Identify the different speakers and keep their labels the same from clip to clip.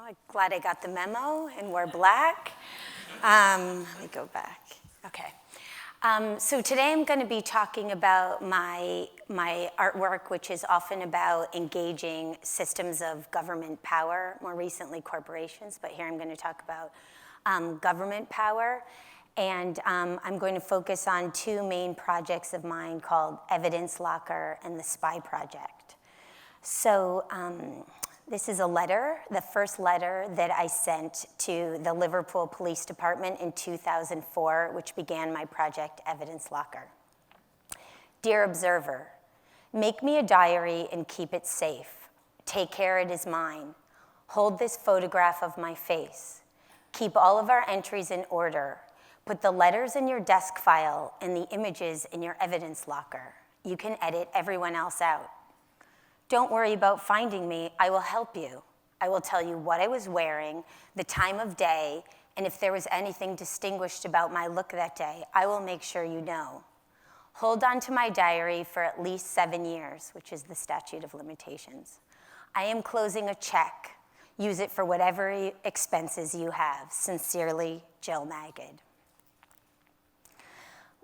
Speaker 1: I'm glad I got the memo and wore black. Let me go back. Okay. So today I'm going to be talking about my artwork, which is often about engaging systems of government power, more recently corporations, but here I'm going to talk about government power. And I'm going to focus on two main projects of mine called Evidence Locker and the Spy Project. So this is a letter, the first letter that I sent to the Liverpool Police Department in 2004, which began my project Evidence Locker. Dear Observer, make me a diary and keep it safe. Take care it is mine. Hold this photograph of my face. Keep all of our entries in order. Put the letters in your desk file and the images in your evidence locker. You can edit everyone else out. Don't worry about finding me, I will help you. I will tell you what I was wearing, the time of day, and if there was anything distinguished about my look that day, I will make sure you know. Hold on to my diary for at least 7 years, which is the statute of limitations. I am closing a check. Use it for whatever expenses you have. Sincerely, Jill Magid.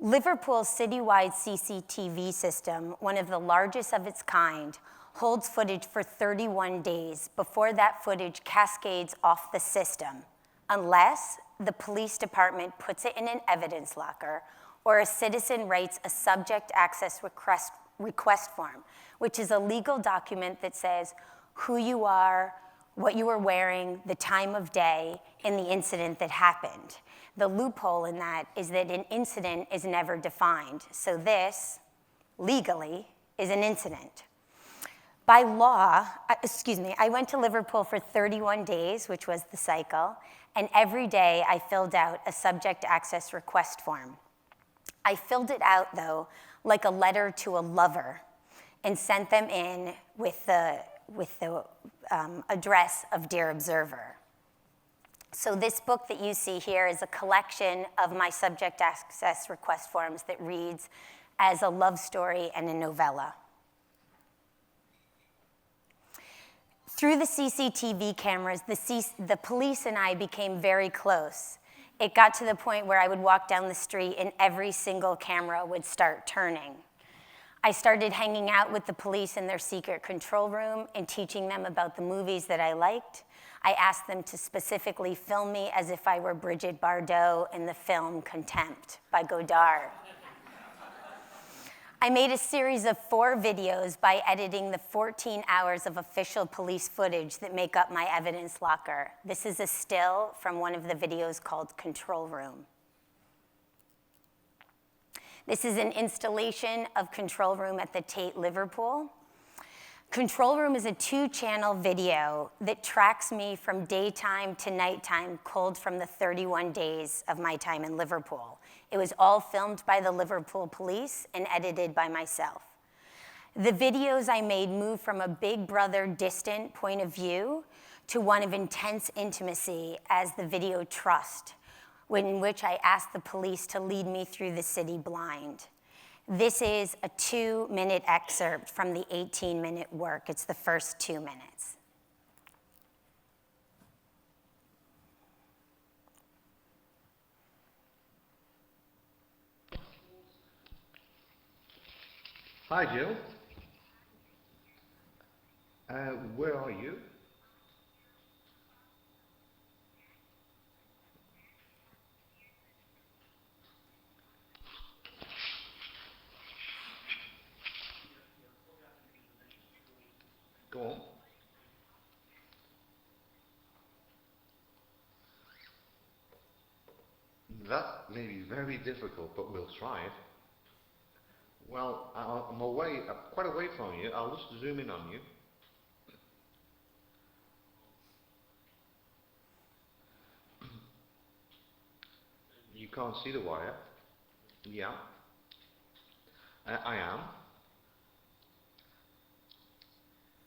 Speaker 1: Liverpool's citywide CCTV system, one of the largest of its kind, holds footage for 31 days before that footage cascades off the system, unless the police department puts it in an evidence locker or a citizen writes a subject access request form, which is a legal document that says who you are, what you were wearing, the time of day, and the incident that happened. The loophole in that is that an incident is never defined. So this, legally, is an incident. By law, I went to Liverpool for 31 days, which was the cycle, and every day I filled out a subject access request form. I filled it out, though, like a letter to a lover, and sent them in with the address of Dear Observer. So this book that you see here is a collection of my subject access request forms that reads as a love story and a novella. Through the CCTV cameras, the police and I became very close. It got to the point where I would walk down the street and every single camera would start turning. I started hanging out with the police in their secret control room and teaching them about the movies that I liked. I asked them to specifically film me as if I were Brigitte Bardot in the film Contempt by Godard. I made a series of 4 videos by editing the 14 hours of official police footage that make up my evidence locker. This is a still from one of the videos called Control Room. This is an installation of Control Room at the Tate, Liverpool. Control Room is a 2-channel video that tracks me from daytime to nighttime, culled from the 31 days of my time in Liverpool. It was all filmed by the Liverpool Police and edited by myself. The videos I made move from a big brother distant point of view to one of intense intimacy as the video Trust, in which I asked the police to lead me through the city blind. This is a 2-minute excerpt from the 18-minute work. It's the first 2 minutes.
Speaker 2: Hi, Jill. Where are you? Go on. That may be very difficult, but we'll try it. Well, I'm quite away from you. I'll just zoom in on you. You can't see the wire. Yeah. I am.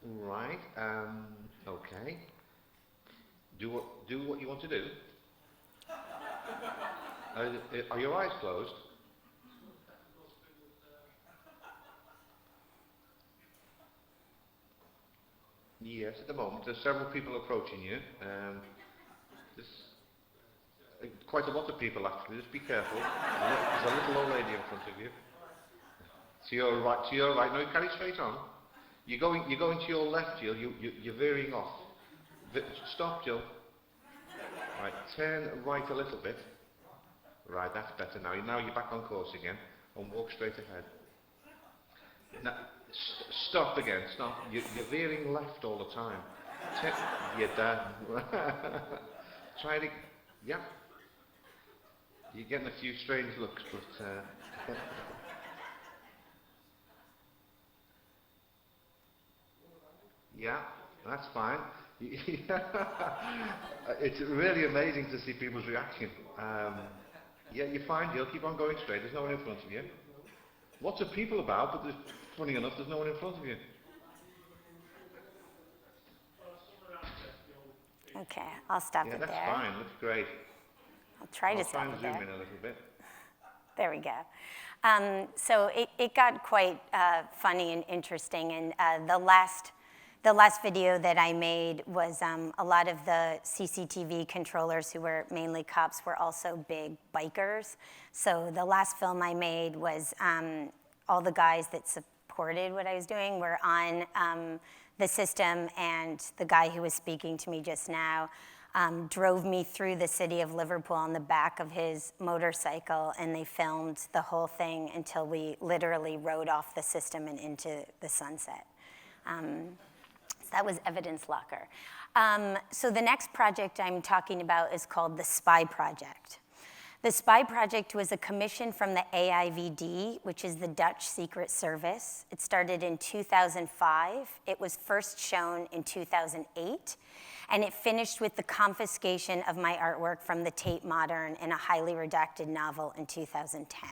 Speaker 2: Right. Okay. Do what you want to do. Are your eyes closed? Yes, at the moment. There's several people approaching you. There's quite a lot of people actually. Just be careful. There's a little old lady in front of you. To your right. No, you carry straight on. You're going to your left, Jill. You're veering off. Stop, Jill. Right, turn right a little bit. Right, that's better now. Now you're back on course again, and walk straight ahead. Now, stop again. Stop. You're veering left all the time. You're done. Try to. Yeah. You're getting a few strange looks, but. Yeah, that's fine. It's really amazing to see people's reaction. Yeah, you're fine, Jill. Keep on going straight. There's no one in front of you. Lots of people about, but funny enough, there's no one in front of you.
Speaker 1: Okay, I'll stop it there.
Speaker 2: Yeah, that's fine. Looks great.
Speaker 1: I'll try to stop
Speaker 2: and
Speaker 1: it there.
Speaker 2: zoom in a little bit.
Speaker 1: There we go. So it got quite funny and interesting, and the last video that I made was a lot of the CCTV controllers, who were mainly cops, were also big bikers. So the last film I made was all the guys that supported what I was doing were on the system, and the guy who was speaking to me just now drove me through the city of Liverpool on the back of his motorcycle, and they filmed the whole thing until we literally rode off the system and into the sunset. That was Evidence Locker. So the next project I'm talking about is called the Spy Project. The Spy Project was a commission from the AIVD, which is the Dutch Secret Service. It started in 2005. It was first shown in 2008, and it finished with the confiscation of my artwork from the Tate Modern in a highly redacted novel in 2010.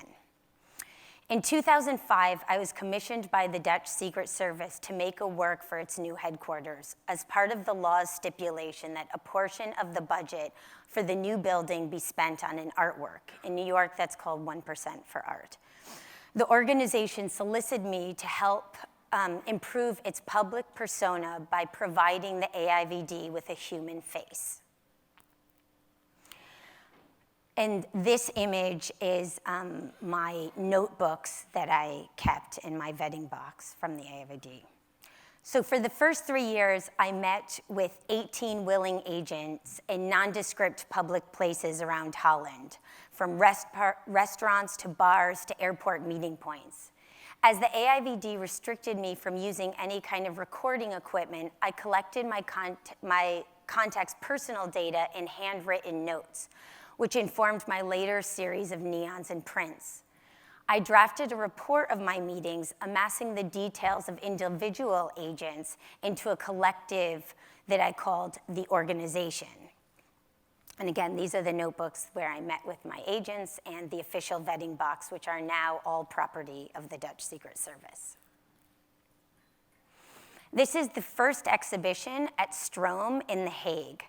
Speaker 1: In 2005, I was commissioned by the Dutch Secret Service to make a work for its new headquarters as part of the law's stipulation that a portion of the budget for the new building be spent on an artwork. In New York, that's called 1% for art. The organization solicited me to help improve its public persona by providing the AIVD with a human face. And this image is my notebooks that I kept in my vetting box from the AIVD. So for the first 3 years, I met with 18 willing agents in nondescript public places around Holland, from restaurants to bars to airport meeting points. As the AIVD restricted me from using any kind of recording equipment, I collected my contact's personal data in handwritten notes, which informed my later series of neons and prints. I drafted a report of my meetings, amassing the details of individual agents into a collective that I called the organization. And again, these are the notebooks where I met with my agents and the official vetting box, which are now all property of the Dutch Secret Service. This is the first exhibition at Stroom in The Hague.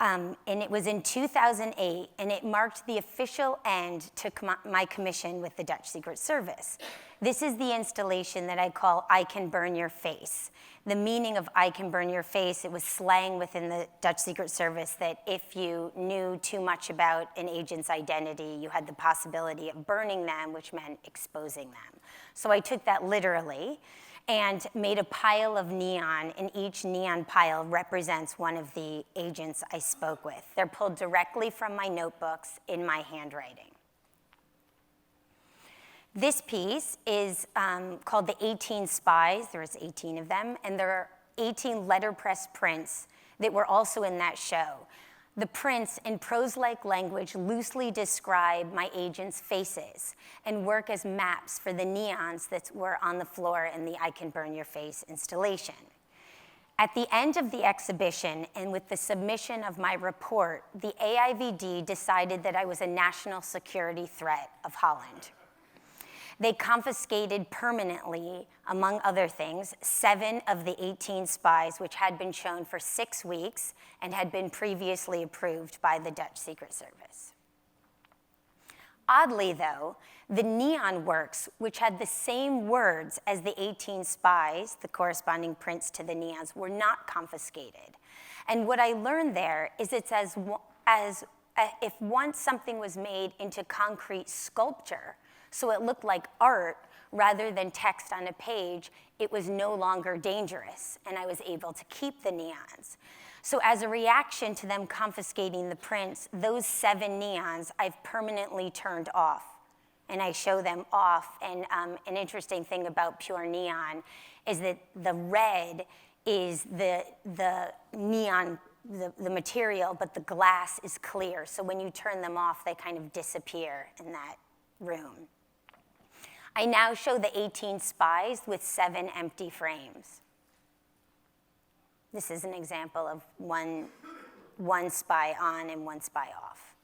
Speaker 1: And it was in 2008, and it marked the official end to my commission with the Dutch Secret Service. This is the installation that I call I Can Burn Your Face. The meaning of I Can Burn Your Face, it was slang within the Dutch Secret Service that if you knew too much about an agent's identity, you had the possibility of burning them, which meant exposing them. So I took that literally and made a pile of neon, and each neon pile represents one of the agents I spoke with. They're pulled directly from my notebooks in my handwriting. This piece is called the 18 Spies. There's 18 of them, and there are 18 letterpress prints that were also in that show. The prints, in prose-like language, loosely describe my agents' faces and work as maps for the neons that were on the floor in the I Can Burn Your Face installation. At the end of the exhibition, and with the submission of my report, the AIVD decided that I was a national security threat of Holland. They confiscated permanently, among other things, 7 of the 18 spies, which had been shown for 6 weeks and had been previously approved by the Dutch Secret Service. Oddly, though, the neon works, which had the same words as the 18 spies, the corresponding prints to the neons, were not confiscated. And what I learned there is it's as if once something was made into concrete sculpture, so it looked like art rather than text on a page, it was no longer dangerous, and I was able to keep the neons. So as a reaction to them confiscating the prints, those 7 neons I've permanently turned off, and I show them off. And an interesting thing about pure neon is that the red is the neon, the material, but the glass is clear. So when you turn them off, they kind of disappear in that room. I now show the 18 spies with 7 empty frames. This is an example of one spy on and 1 spy off.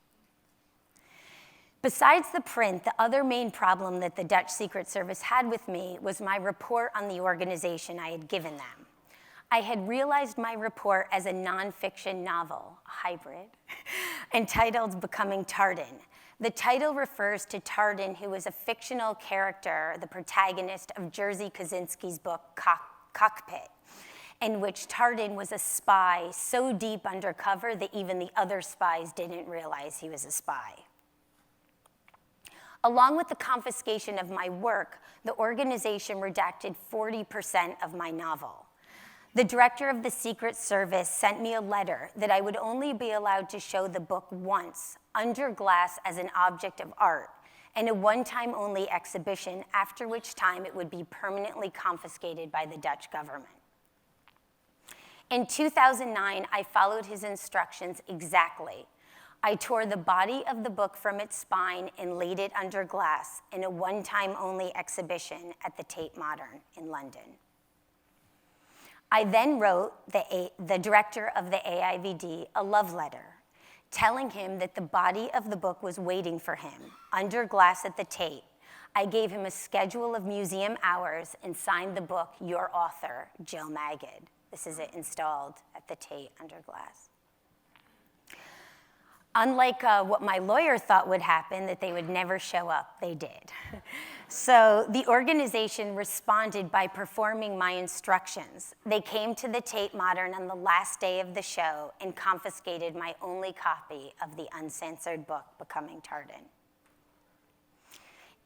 Speaker 1: Besides the print, the other main problem that the Dutch Secret Service had with me was my report on the organization I had given them. I had realized my report as a nonfiction novel, a hybrid, entitled Becoming Tardin. The title refers to Tardin, who was a fictional character, the protagonist of Jerzy Kosinski's book, Cockpit, in which Tardin was a spy so deep undercover that even the other spies didn't realize he was a spy. Along with the confiscation of my work, the organization redacted 40% of my novel. The director of the Secret Service sent me a letter that I would only be allowed to show the book once, under glass as an object of art, and a one-time only exhibition, after which time it would be permanently confiscated by the Dutch government. In 2009, I followed his instructions exactly. I tore the body of the book from its spine and laid it under glass in a one-time only exhibition at the Tate Modern in London. I then wrote the director of the AIVD a love letter, telling him that the body of the book was waiting for him under glass at the Tate. I gave him a schedule of museum hours and signed the book, Your Author, Jill Magid. This is it installed at the Tate under glass. Unlike what my lawyer thought would happen, that they would never show up, they did. So the organization responded by performing my instructions. They came to the Tate Modern on the last day of the show and confiscated my only copy of the uncensored book, Becoming Tardin.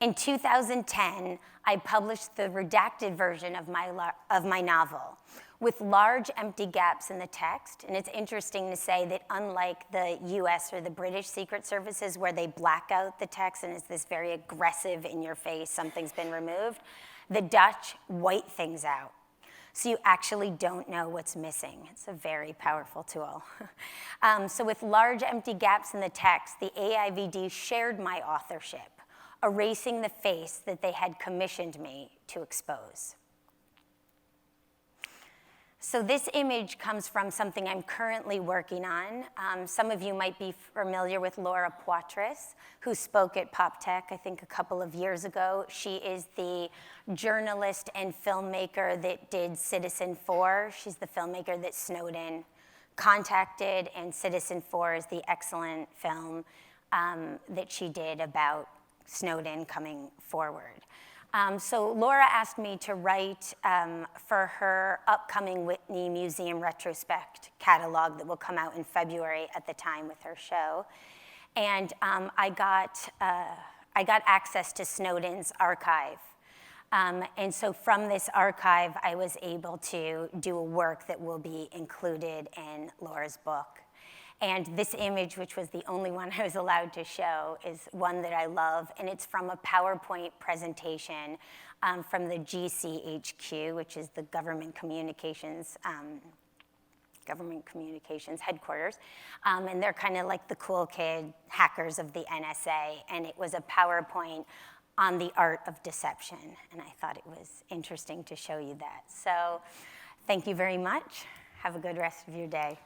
Speaker 1: In 2010, I published the redacted version of my novel, with large empty gaps in the text. And it's interesting to say that unlike the US or the British Secret Services, where they black out the text and it's this very aggressive in your face, something's been removed, the Dutch white things out. So you actually don't know what's missing. It's a very powerful tool. So with large empty gaps in the text, the AIVD shared my authorship, erasing the face that they had commissioned me to expose. So this image comes from something I'm currently working on. Some of you might be familiar with Laura Poitras, who spoke at PopTech, I think a couple of years ago. She is the journalist and filmmaker that did Citizen4. She's the filmmaker that Snowden contacted, and Citizen4 is the excellent film that she did about Snowden coming forward. So Laura asked me to write for her upcoming Whitney Museum Retrospect catalog that will come out in February at the time with her show. And I got access to Snowden's archive. And so from this archive, I was able to do a work that will be included in Laura's book. And this image, which was the only one I was allowed to show, is one that I love, and it's from a PowerPoint presentation from the GCHQ, which is the Government Communications headquarters. And they're kind of like the cool kid hackers of the NSA, and it was a PowerPoint on the art of deception, and I thought it was interesting to show you that. So thank you very much. Have a good rest of your day.